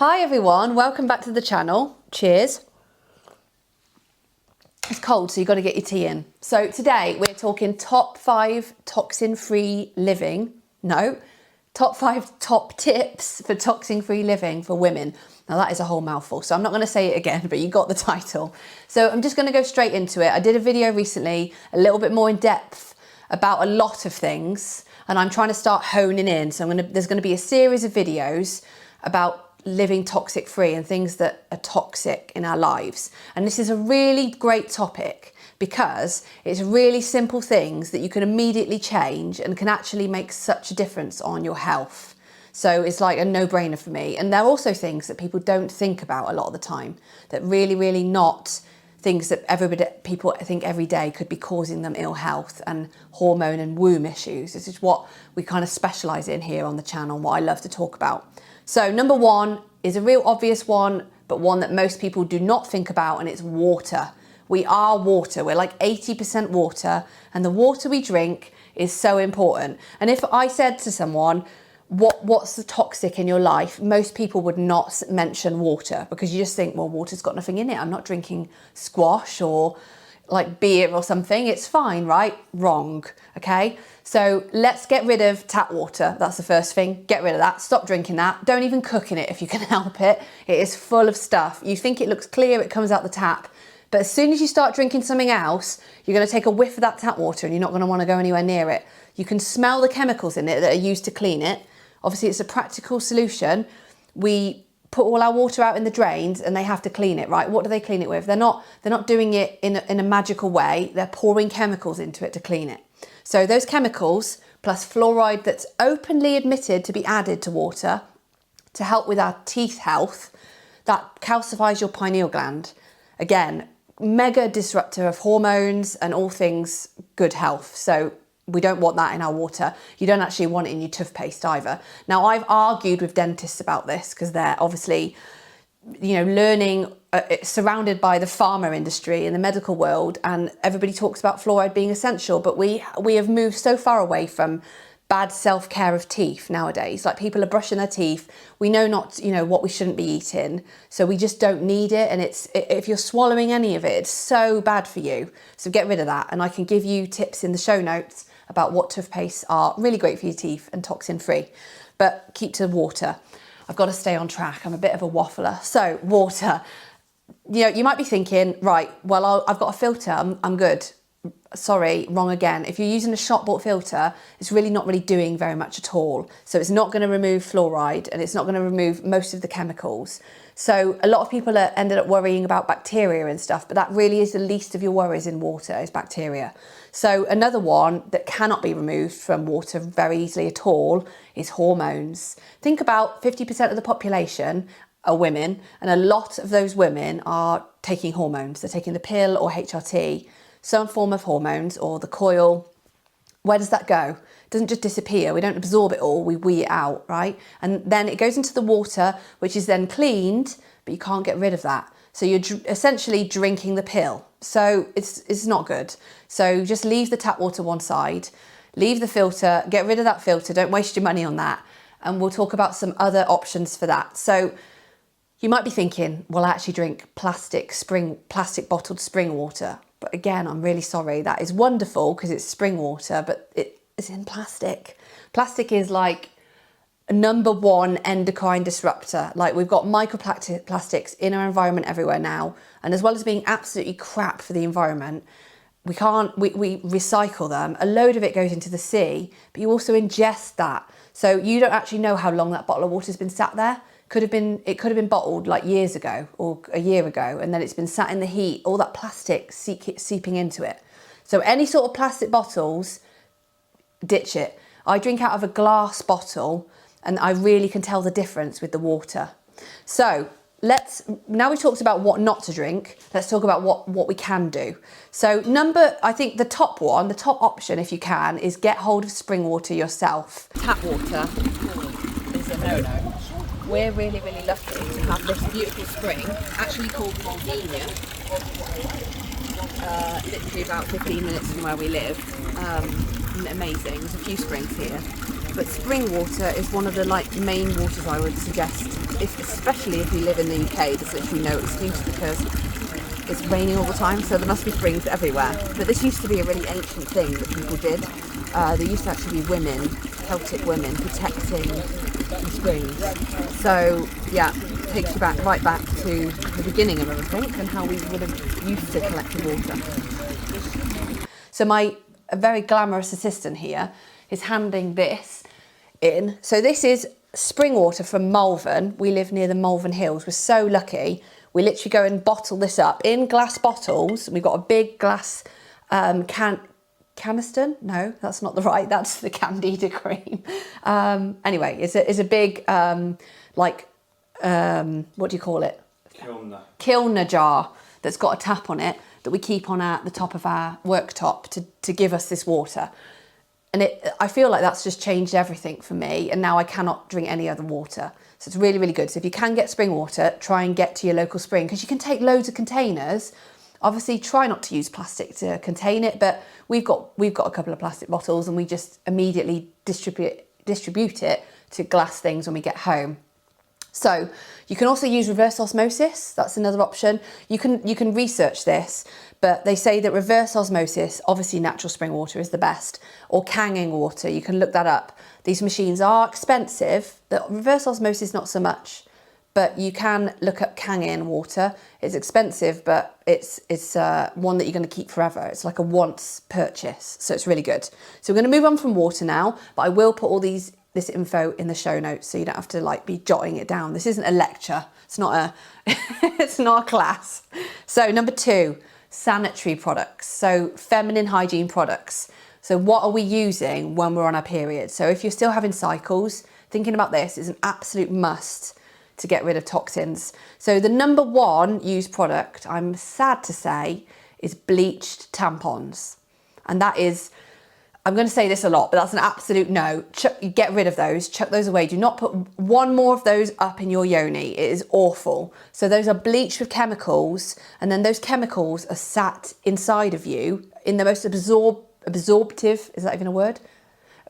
Hi everyone, welcome back to the channel. Cheers. It's cold, so you've got to get your tea in. So today we're talking top 5 toxin-free living. No, top 5 top tips for toxin-free living for women. Now that is a whole mouthful, so I'm not going to say it again, but you got the title. So I'm just going to go straight into it. I did a video recently, a little bit more in depth about a lot of things, and I'm trying to start honing in. So there's going to be a series of videos about living toxic free and things that are toxic in our lives. And this is a really great topic because it's really simple things that you can immediately change and can actually make such a difference on your health. So it's like a no-brainer for me. And they're also things that people don't think about a lot of the time, that really not things that people think every day could be causing them ill health and hormone and womb issues. This is what we kind of specialize in here on the channel, what I love to talk about. So number 1 is a real obvious one, but one that most people do not think about, and it's water. We are water. We're like 80% water, and the water we drink is so important. And if I said to someone, what's the toxic in your life? Most people would not mention water because you just think, well, water's got nothing in it. I'm not drinking squash or like beer or something. It's fine, right? Wrong, okay? So let's get rid of tap water. That's the first thing. Get rid of that. Stop drinking that. Don't even cook in it if you can help it. It is full of stuff. You think it looks clear, it comes out the tap. But as soon as you start drinking something else, you're going to take a whiff of that tap water and you're not going to want to go anywhere near it. You can smell the chemicals in it that are used to clean it. Obviously, it's a practical solution. We put all our water out in the drains and they have to clean it, right? What do they clean it with? They're not doing it in a magical way. They're pouring chemicals into it to clean it. So those chemicals plus fluoride that's openly admitted to be added to water to help with our teeth health, that calcifies your pineal gland. Again, mega disruptor of hormones and all things good health. So we don't want that in our water. You don't actually want it in your toothpaste either. Now, I've argued with dentists about this because they're obviously, learning, surrounded by the pharma industry in the medical world, and everybody talks about fluoride being essential, but we have moved so far away from bad self-care of teeth nowadays. Like, people are brushing their teeth. We know not, what we shouldn't be eating, so we just don't need it. And if you're swallowing any of it, it's so bad for you. So get rid of that. And I can give you tips in the show notes about what toothpastes are really great for your teeth and toxin free, but keep to water. I've got to stay on track. I'm a bit of a waffler. So water, you might be thinking, right, well, I've got a filter. I'm good. Sorry, wrong again. If you're using a shop bought filter, it's really not doing very much at all. So it's not going to remove fluoride and it's not going to remove most of the chemicals. So a lot of people ended up worrying about bacteria and stuff, but that really is the least of your worries in water, is bacteria. So another one that cannot be removed from water very easily at all is hormones. Think about 50% of the population are women, and a lot of those women are taking hormones. They're taking the pill or HRT, some form of hormones, or the coil. Where does that go? It doesn't just disappear. We don't absorb it all, we wee it out, right? And then it goes into the water, which is then cleaned, but you can't get rid of that. So you're essentially drinking the pill. So it's not good. So just leave the tap water one side, leave the filter, get rid of that filter, don't waste your money on that. And we'll talk about some other options for that. So you might be thinking, well, I actually drink plastic bottled spring water. But again, I'm really sorry. That is wonderful because it's spring water, but it's in plastic. Plastic is like #1 endocrine disruptor. Like, we've got microplastics in our environment everywhere now. And as well as being absolutely crap for the environment, we recycle them. A load of it goes into the sea, but you also ingest that. So you don't actually know how long that bottle of water has been sat there. It could have been bottled like years ago or a year ago, and then it's been sat in the heat, all that plastic seeping into it. So any sort of plastic bottles, ditch it. I drink out of a glass bottle and I really can tell the difference with the water. So now we've talked about what not to drink, let's talk about what we can do. So I think the top option, if you can, is get hold of spring water yourself. Tap water is a no-no. We're really lucky to have this beautiful spring, actually called Mulgenia, literally about 15 minutes from where we live. Amazing, there's a few springs here. But spring water is one of the main waters I would suggest especially if you live in the UK, there's literally no excuse because it's raining all the time, so there must be springs everywhere. But this used to be a really ancient thing that people did. There used to actually be women, Celtic women, protecting the springs. So yeah, it takes you right back to the beginning of everything and how we would have used to collect the water. So my very glamorous assistant here is handing this in. So this is spring water from Malvern. We live near the Malvern Hills. We're so lucky. We literally go and bottle this up in glass bottles. We've got a big glass canister. No, that's not the right. That's the Candida cream. Anyway, it's a big what do you call it? Kilner jar that's got a tap on it that we keep on at the top of our worktop to give us this water. And I feel like that's just changed everything for me. And now I cannot drink any other water. So it's really, really good. So if you can get spring water, try and get to your local spring because you can take loads of containers. Obviously, try not to use plastic to contain it, but we've got a couple of plastic bottles and we just immediately distribute it to glass things when we get home. So you can also use reverse osmosis. That's another option. You can research this, but they say that reverse osmosis, obviously natural spring water is the best, or Kanging water. You can look that up. These machines are expensive. The reverse osmosis not so much, but you can look up Kanging water. It's expensive, but it's one that you're going to keep forever. It's like a once purchase, so it's really good. So we're going to move on from water now, but I will put all this info in the show notes so you don't have to be jotting it down. This isn't a lecture. It's not a it's not a class. So number 2, sanitary products. So feminine hygiene products. So what are we using when we're on our period? So if you're still having cycles, thinking about this is an absolute must to get rid of toxins. So the number 1 used product, I'm sad to say, is bleached tampons. And that is, I'm going to say this a lot, but that's an absolute no. Get rid of those, chuck those away. Do not put one more of those up in your yoni. It is awful. So those are bleached with chemicals, and then those chemicals are sat inside of you in the most absorptive, is that even a word?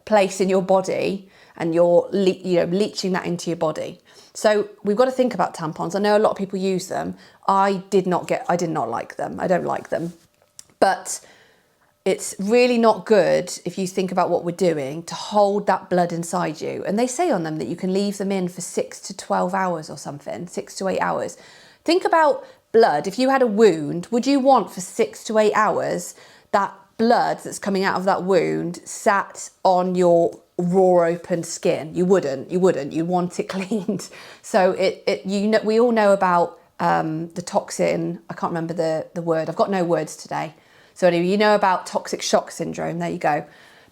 Place in your body, and you're leaching that into your body. So we've got to think about tampons. I know a lot of people use them. I did not like them. I don't like them. But it's really not good if you think about what we're doing to hold that blood inside you. And they say on them that you can leave them in for 6 to 12 hours or something, 6 to 8 hours. Think about blood. If you had a wound, would you want for 6 to 8 hours that blood that's coming out of that wound sat on your raw open skin? You wouldn't. You'd want it cleaned. So we all know about the toxin. I can't remember the word. I've got no words today. So anyway, you know about toxic shock syndrome, there you go.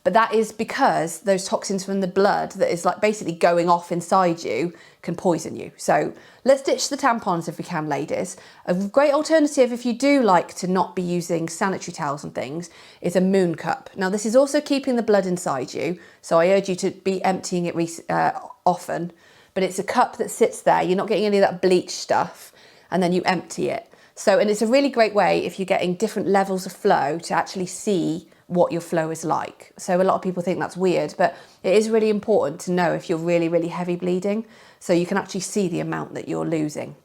But that is because those toxins from the blood that is basically going off inside you can poison you. So let's ditch the tampons if we can, ladies. A great alternative if you do like to not be using sanitary towels and things is a moon cup. Now this is also keeping the blood inside you, so I urge you to be emptying it often. But it's a cup that sits there, you're not getting any of that bleach stuff, and then you empty it. And it's a really great way if you're getting different levels of flow to actually see what your flow is like. So a lot of people think that's weird, but it is really important to know if you're really, really heavy bleeding, so you can actually see the amount that you're losing.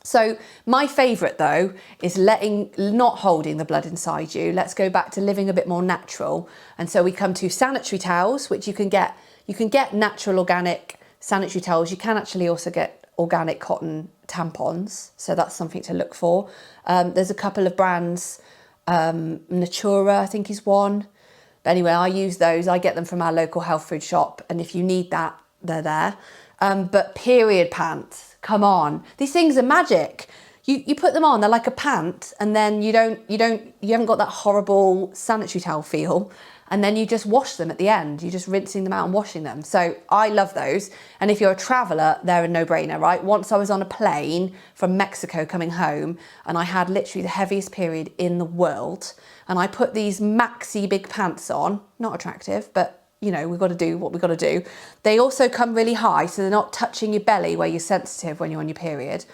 So my favourite though is not holding the blood inside you. Let's go back to living a bit more natural. And so we come to sanitary towels, which you can get natural organic sanitary towels. You can actually also get organic cotton tampons, so that's something to look for. There's a couple of brands, Natura I think is one, but anyway, I use those. I get them from our local health food shop, and if you need that, they're there. But period pants, come on, these things are magic. You put them on, they're like a pant, and then you haven't got that horrible sanitary towel feel, and then you just wash them at the end. You're just rinsing them out and washing them. So I love those. And if you're a traveller, they're a no-brainer, right? Once I was on a plane from Mexico coming home, and I had literally the heaviest period in the world, and I put these maxi big pants on, not attractive, but we've got to do what we've got to do. They also come really high, so they're not touching your belly where you're sensitive when you're on your period.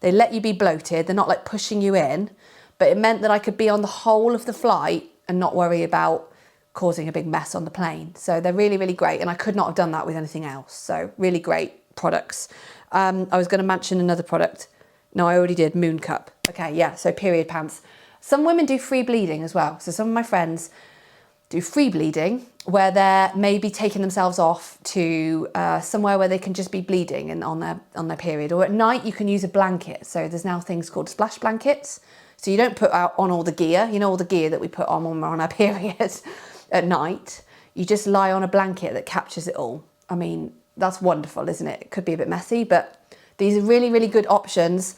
They let you be bloated. They're not pushing you in, but it meant that I could be on the whole of the flight and not worry about causing a big mess on the plane. So they're really, really great. And I could not have done that with anything else. So really great products. I was going to mention another product. No, I already did. Moon Cup. Okay, yeah, so period pants. Some women do free bleeding as well. So some of my friends do free bleeding where they're maybe taking themselves off to somewhere where they can just be bleeding and on their period. Or at night you can use a blanket. So there's now things called splash blankets. So you don't put out on all the gear, you know, all the gear that we put on when we're on our period at night. You just lie on a blanket that captures it all. I mean, that's wonderful, isn't it? It could be a bit messy, but these are really, really good options.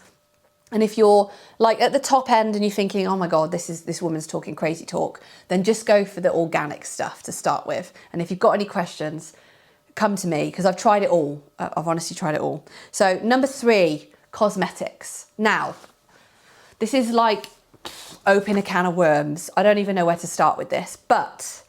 And if you're like at the top end and you're thinking, oh my God, this woman's talking crazy talk, then just go for the organic stuff to start with. And if you've got any questions, come to me because I've tried it all. I've honestly tried it all. So number 3, cosmetics. Now, this is like open a can of worms. I don't even know where to start with this, but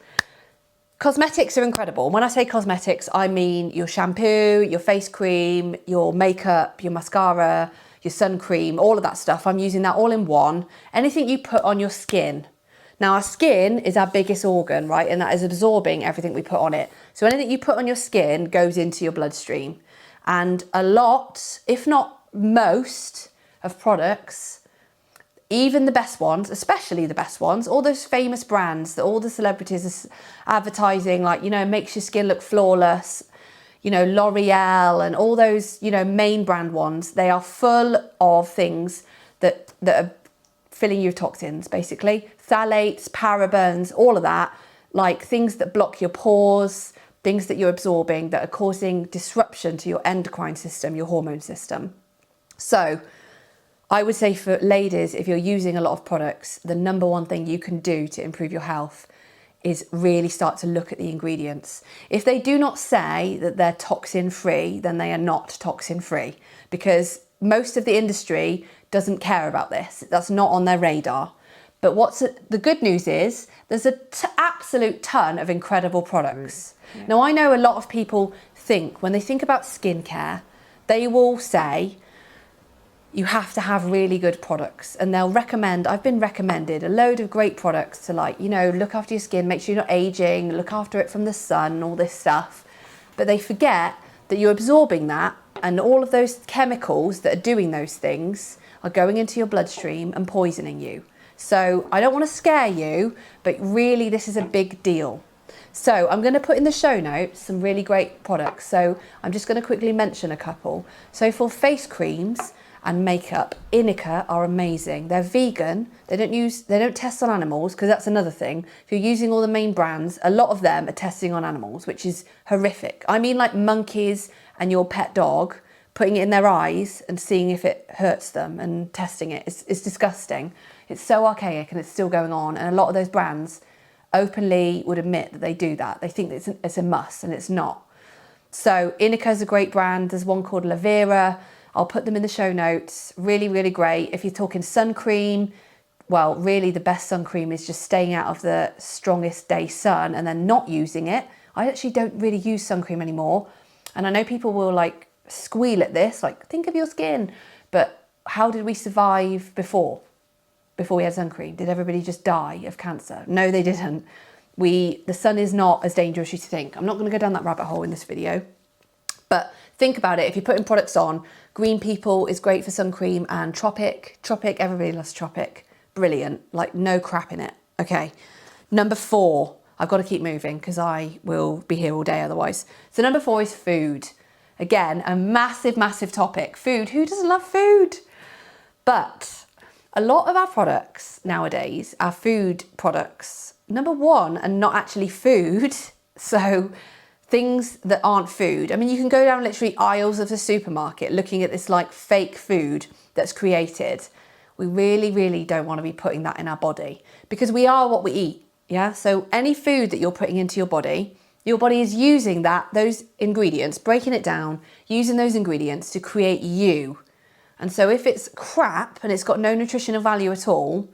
cosmetics are incredible. When I say cosmetics, I mean your shampoo, your face cream, your makeup, your mascara, your sun cream, all of that stuff. I'm using that all in one. Anything you put on your skin. Now our skin is our biggest organ, right? And that is absorbing everything we put on it. So anything you put on your skin goes into your bloodstream. And a lot, if not most, of products, even the best ones, especially the best ones, all those famous brands that all the celebrities are advertising, like, you know, makes your skin look flawless, you know, L'Oreal and all those, you know, main brand ones, they are full of things that are filling you with toxins, basically. Phthalates, parabens, all of that, like things that block your pores, things that you're absorbing that are causing disruption to your endocrine system, your hormone system. So I would say for ladies, if you're using a lot of products, the number one thing you can do to improve your health is really start to look at the ingredients. If they do not say that they're toxin free, then they are not toxin free, because most of the industry doesn't care about this. That's not on their radar. But the good news is there's an absolute ton of incredible products. Yeah. Now I know a lot of people think, when they think about skincare, they will say, you have to have really good products, and they'll recommend, I've been recommended a load of great products to, like, you know, look after your skin, make sure you're not aging, look after it from the sun, all this stuff. But they forget that you're absorbing that, and all of those chemicals that are doing those things are going into your bloodstream and poisoning you. So I don't want to scare you, but really this is a big deal. So I'm going to put in the show notes some really great products. So I'm just going to quickly mention a couple. So for face creams and makeup, Inika are amazing. They're vegan. They don't test on animals, because that's another thing. If you're using all the main brands, a lot of them are testing on animals, which is horrific. I mean, like monkeys and your pet dog, putting it in their eyes and seeing if it hurts them and testing it. It's disgusting. It's so archaic and it's still going on. And a lot of those brands openly would admit that they do that. They think that it's a must, and it's not. So Inika is a great brand. There's one called La Vera. I'll put them in the show notes. Really, really great. If you're talking sun cream, well, really the best sun cream is just staying out of the strongest day sun and then not using it. I actually don't really use sun cream anymore. And I know people will like squeal at this, like, think of your skin. But how did we survive before we had sun cream? Did everybody just die of cancer? No, they didn't. The sun is not as dangerous as you think. I'm not going to go down that rabbit hole in this video. But think about it. If you're putting products on, Green People is great for sun cream, and Tropic, everybody loves Tropic. Brilliant, like no crap in it. Okay, number 4, I've got to keep moving because I will be here all day otherwise. So number 4 is food. Again, a massive, massive topic. Food, who doesn't love food? But a lot of our products nowadays are food products. Number 1, and not actually food. So things that aren't food. I mean, you can go down literally aisles of the supermarket looking at this like fake food that's created. We really, really don't want to be putting that in our body, because we are what we eat. Yeah. So any food that you're putting into your body is using those ingredients, breaking it down, using those ingredients to create you. And so if it's crap and it's got no nutritional value at all,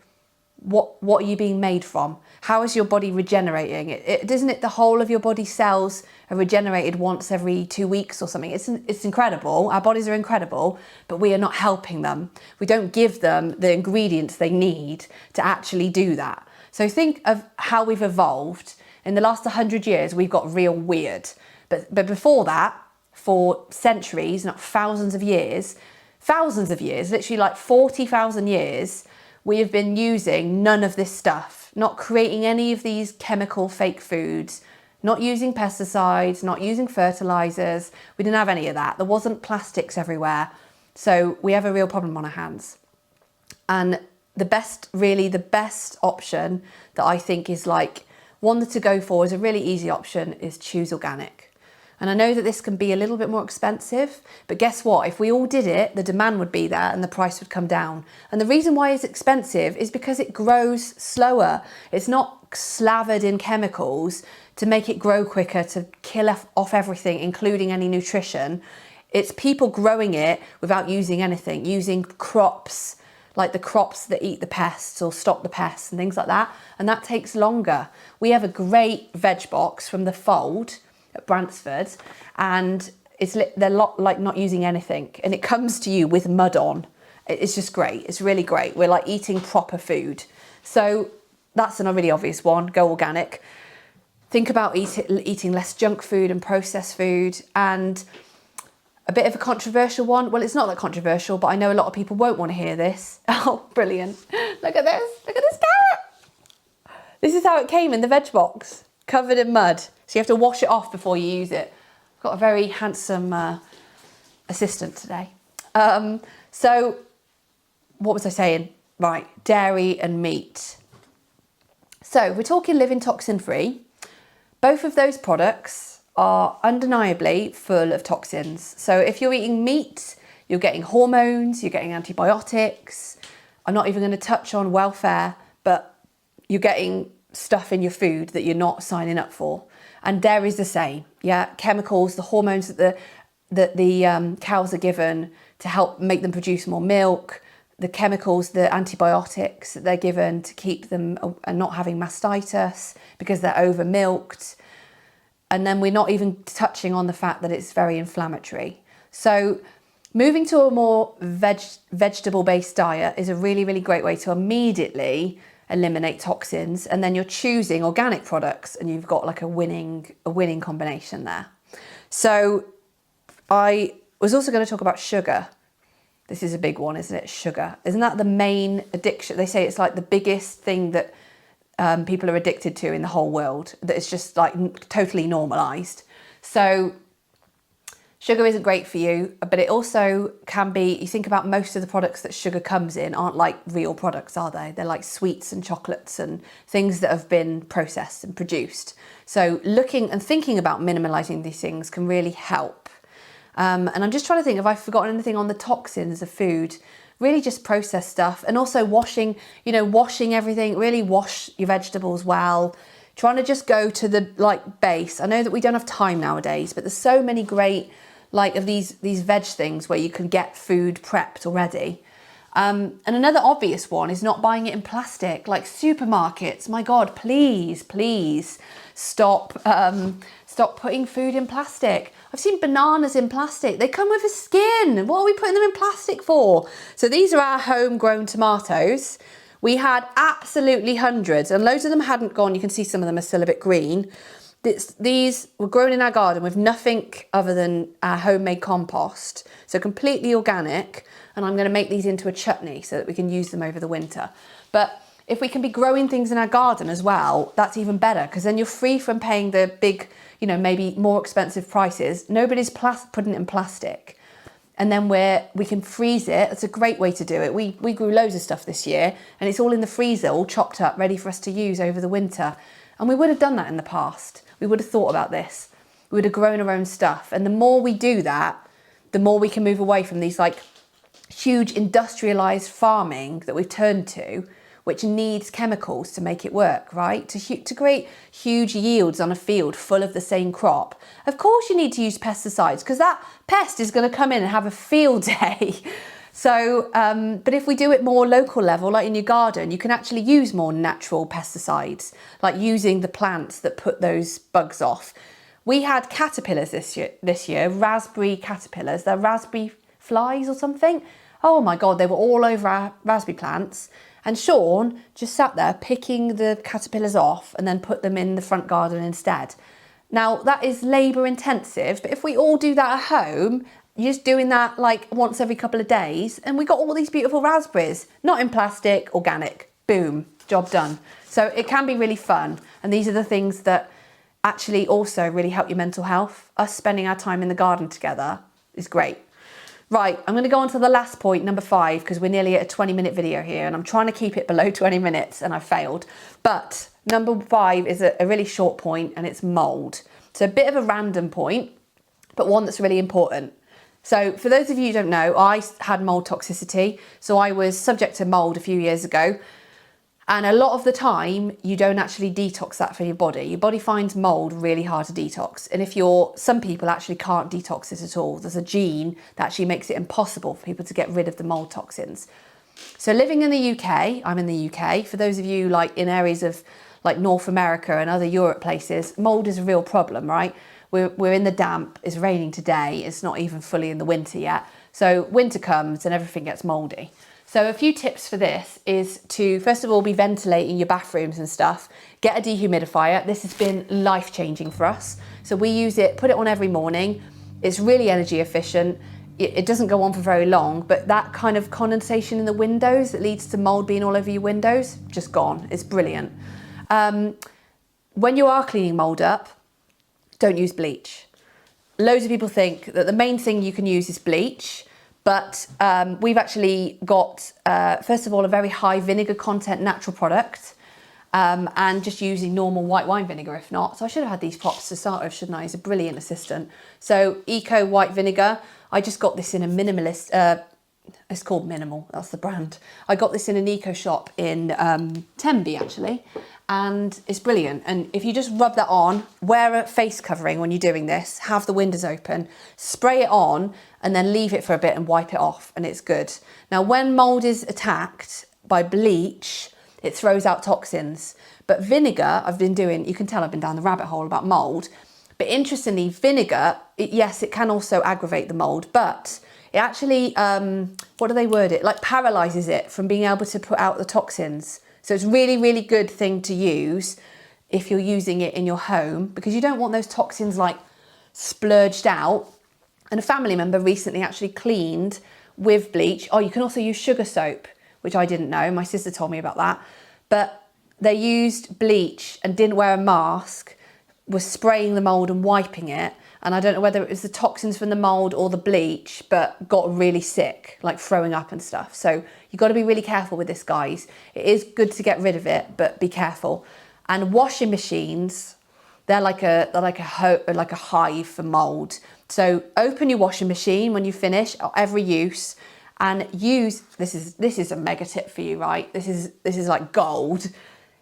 what are you being made from? How is your body regenerating? Isn't it the whole of your body cells are regenerated once every 2 weeks or something? It's incredible. Our bodies are incredible, but we are not helping them. We don't give them the ingredients they need to actually do that. So think of how we've evolved. In the last 100 years, we've got real weird. But before that, for centuries, not thousands of years, literally like 40,000 years, we have been using none of this stuff, not creating any of these chemical fake foods, not using pesticides, not using fertilizers. We didn't have any of that. There wasn't plastics everywhere. So we have a real problem on our hands. And the best option that I think is like one to go for is a really easy option is choose organic. And I know that this can be a little bit more expensive, but guess what? If we all did it, the demand would be there and the price would come down. And the reason why it's expensive is because it grows slower. It's not slathered in chemicals to make it grow quicker, to kill off everything, including any nutrition. It's people growing it without using anything, using crops, like the crops that eat the pests or stop the pests and things like that. And that takes longer. We have a great veg box from the Fold at Bransford, and they're like not using anything, and it comes to you with mud on. It's just great. It's really great. We're like eating proper food. So that's a really obvious one. Go organic. Think about eating less junk food and processed food. And a bit of a controversial one. Well, it's not that controversial, but I know a lot of people won't want to hear this. Oh, brilliant. Look at this. Look at this carrot. This is how it came in the veg box, covered in mud. So you have to wash it off before you use it. I've got a very handsome assistant today. So what was I saying? Right, dairy and meat. So we're talking living toxin free. Both of those products are undeniably full of toxins. So if you're eating meat, you're getting hormones, you're getting antibiotics. I'm not even going to touch on welfare, but you're getting stuff in your food that you're not signing up for. And dairy is the same. Yeah, chemicals, the hormones that the cows are given to help make them produce more milk, the chemicals, the antibiotics that they're given to keep them not having mastitis because they're over milked. And then we're not even touching on the fact that it's very inflammatory. So moving to a more vegetable-based diet is a really, really great way to immediately eliminate toxins. And then you're choosing organic products and you've got like a winning combination there. So I was also going to talk about sugar. This is a big one, isn't it? Sugar. Isn't that the main addiction? They say it's like the biggest thing that people are addicted to in the whole world, that it's just like totally normalized. So sugar isn't great for you, but it also can be, you think about most of the products that sugar comes in aren't like real products, are they? They're like sweets and chocolates and things that have been processed and produced. So looking and thinking about minimalizing these things can really help. And I'm just trying to think if I've forgotten anything on the toxins of food. Really just processed stuff, and also washing everything. Really wash your vegetables well. Trying to just go to the like base. I know that we don't have time nowadays, but there's so many great like of these veg things where you can get food prepped already. And another obvious one is not buying it in plastic, like supermarkets. My God, please stop putting food in plastic. I've seen bananas in plastic. They come with a skin. What are we putting them in plastic for? So these are our homegrown tomatoes. We had absolutely hundreds, and loads of them hadn't gone. You can see some of them are still a bit green. These were grown in our garden with nothing other than our homemade compost. So completely organic. And I'm going to make these into a chutney so that we can use them over the winter. But if we can be growing things in our garden as well, that's even better, because then you're free from paying the big, maybe more expensive prices. Nobody's putting it in plastic. And then we can freeze it. It's a great way to do it. We grew loads of stuff this year, and it's all in the freezer, all chopped up, ready for us to use over the winter. And we would have done that in the past. We would have thought about this. We would have grown our own stuff. And the more we do that, the more we can move away from these like huge industrialized farming that we've turned to, which needs chemicals to make it work, right? To create huge yields on a field full of the same crop. Of course you need to use pesticides, because that pest is going to come in and have a field day. So, but if we do it more local level, like in your garden, you can actually use more natural pesticides, like using the plants that put those bugs off. We had caterpillars this year, raspberry caterpillars. They're raspberry flies or something. Oh my God, they were all over our raspberry plants. And Sean just sat there picking the caterpillars off and then put them in the front garden instead. Now that is labour intensive, but if we all do that at home, you're just doing that like once every couple of days, and we got all these beautiful raspberries, not in plastic, organic, boom, job done. So it can be really fun. And these are the things that actually also really help your mental health. Us spending our time in the garden together is great. Right, I'm going to go on to the last point, number 5, because we're nearly at a 20-minute video here and I'm trying to keep it below 20 minutes and I've failed. But number 5 is a really short point, and it's mould. So a bit of a random point, but one that's really important. So for those of you who don't know, I had mould toxicity. So I was subject to mould a few years ago. And a lot of the time, you don't actually detox that for your body. Your body finds mould really hard to detox. And some people actually can't detox it at all. There's a gene that actually makes it impossible for people to get rid of the mould toxins. So living in the UK, I'm in the UK. For those of you like in areas of like North America and other Europe places, mould is a real problem, right? We're in the damp, it's raining today, it's not even fully in the winter yet. So winter comes and everything gets mouldy. So a few tips for this is to, first of all, be ventilating your bathrooms and stuff. Get a dehumidifier. This has been life-changing for us. So we use it, put it on every morning. It's really energy efficient. It doesn't go on for very long, but that kind of condensation in the windows that leads to mould being all over your windows, just gone. It's brilliant. When you are cleaning mould up, don't use bleach. Loads of people think that the main thing you can use is bleach, but we've actually got, first of all, a very high vinegar content natural product, and just using normal white wine vinegar if not. So I should have had these props to start with, shouldn't I? He's a brilliant assistant. So Eco White Vinegar, I just got this in a minimalist, it's called Minimal, that's the brand. I got this in an eco shop in Tenby actually, and it's brilliant. And if you just rub that on, wear a face covering when you're doing this, have the windows open, spray it on, and then leave it for a bit and wipe it off, and it's good. Now, when mould is attacked by bleach, it throws out toxins. But vinegar, I've been doing, you can tell I've been down the rabbit hole about mould. But interestingly, vinegar, yes, it can also aggravate the mould, but it actually, what do they word it? Like paralyzes it from being able to put out the toxins. So it's really, really good thing to use if you're using it in your home, because you don't want those toxins like splurged out. And a family member recently actually cleaned with bleach. Oh, you can also use sugar soap, which I didn't know. My sister told me about that. But they used bleach and didn't wear a mask, was spraying the mould and wiping it. And I don't know whether it was the toxins from the mould or the bleach, but got really sick, like throwing up and stuff. So you've got to be really careful with this, guys. It is good to get rid of it, but be careful. And washing machines, they're like a hive for mould. So open your washing machine when you finish, or every use, and use, this is a mega tip for you, right? This is like gold.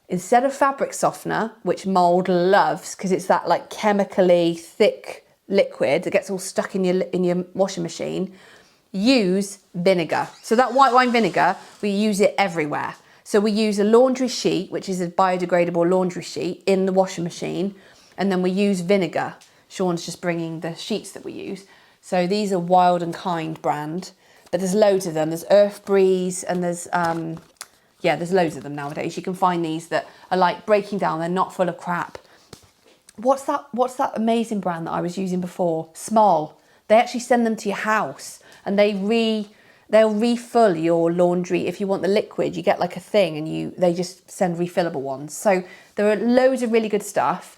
Instead of fabric softener, which mould loves, because it's that like chemically thick liquid that gets all stuck in your washing machine, use vinegar. So that white wine vinegar, we use it everywhere. So we use a laundry sheet, which is a biodegradable laundry sheet, in the washing machine, and then we use vinegar. Sean's just bringing the sheets that we use. So these are Wild and Kind brand, but there's loads of them. There's Earth Breeze, and there's loads of them nowadays. You can find these that are like breaking down. They're not full of crap. What's that amazing brand that I was using before? Small. They actually send them to your house, and they'll refill your laundry. If you want the liquid, you get like a thing, and they just send refillable ones. So there are loads of really good stuff.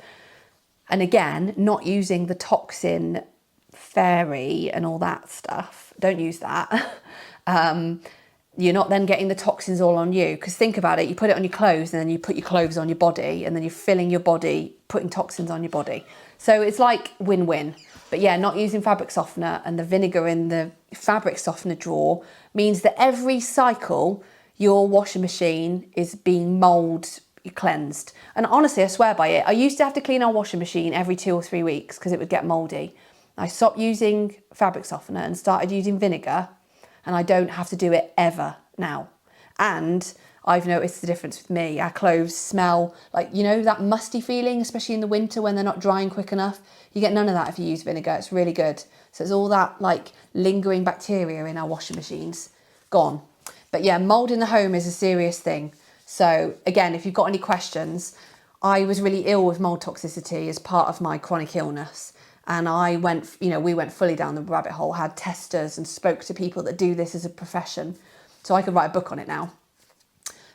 And again, not using the Toxin fairy and all that stuff. Don't use that. You're not then getting the toxins all on you, because think about it, you put it on your clothes and then you put your clothes on your body, and then you're filling your body, putting toxins on your body. So it's like win-win. But yeah, not using fabric softener, and the vinegar in the fabric softener drawer means that every cycle your washing machine is being mould cleansed. And honestly, I swear by it. I used to have to clean our washing machine every 2 or 3 weeks because it would get mouldy. I stopped using fabric softener and started using vinegar, and I don't have to do it ever now. And I've noticed the difference with me. Our clothes smell like, you know, that musty feeling, especially in the winter when they're not drying quick enough. You get none of that if you use vinegar. It's really good. So it's all that like lingering bacteria in our washing machines gone. But yeah, mould in the home is a serious thing. So again, if you've got any questions, I was really ill with mold toxicity as part of my chronic illness. And I went, we went fully down the rabbit hole, had testers and spoke to people that do this as a profession. So I could write a book on it now.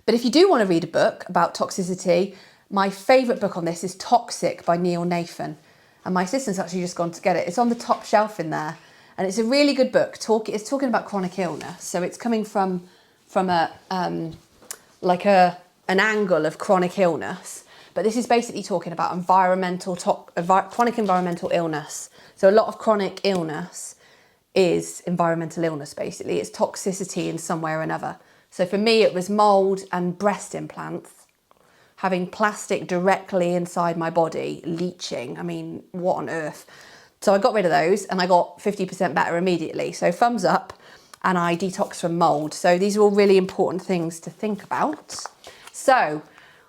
But if you do want to read a book about toxicity, my favourite book on this is Toxic by Neil Nathan. And my assistant's actually just gone to get it. It's on the top shelf in there. And it's a really good book. It's talking about chronic illness. So it's coming from an angle of chronic illness. But this is basically talking about chronic environmental illness. So a lot of chronic illness is environmental illness, basically. It's toxicity in some way or another. So for me, it was mold and breast implants, having plastic directly inside my body, leaching. I mean, what on earth? So I got rid of those and I got 50% better immediately. So thumbs up, and I detoxed from mold. So these are all really important things to think about. So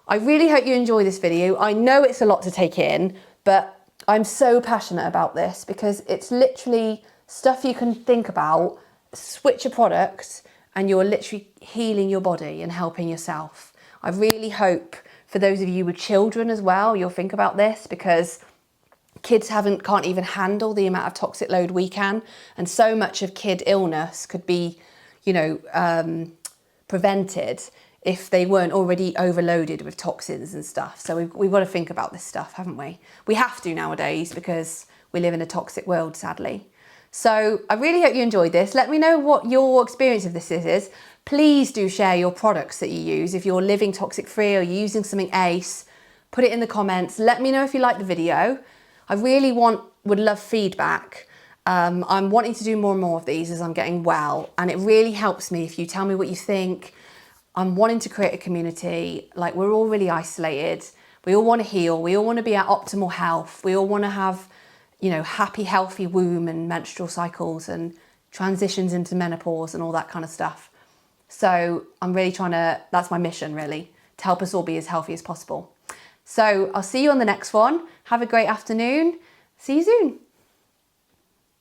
I really hope you enjoy this video. I know it's a lot to take in, but I'm so passionate about this because it's literally stuff you can think about, switch a product, and you're literally healing your body and helping yourself. I really hope for those of you with children as well, you'll think about this, because kids can't even handle the amount of toxic load we can. And so much of kid illness could be, prevented if they weren't already overloaded with toxins and stuff. So we've got to think about this stuff, haven't we? We have to nowadays because we live in a toxic world, sadly. So I really hope you enjoyed this. Let me know what your experience of this is. Please do share your products that you use. If you're living toxic free or you're using something ace, put it in the comments. Let me know if you like the video. I really would love feedback. I'm wanting to do more and more of these as I'm getting well, and it really helps me if you tell me what you think. I'm wanting to create a community. Like, we're all really isolated. We all want to heal. We all want to be at optimal health. We all want to have, happy, healthy womb and menstrual cycles and transitions into menopause and all that kind of stuff. So I'm really that's my mission really, to help us all be as healthy as possible. So I'll see you on the next one. Have a great afternoon. See you soon.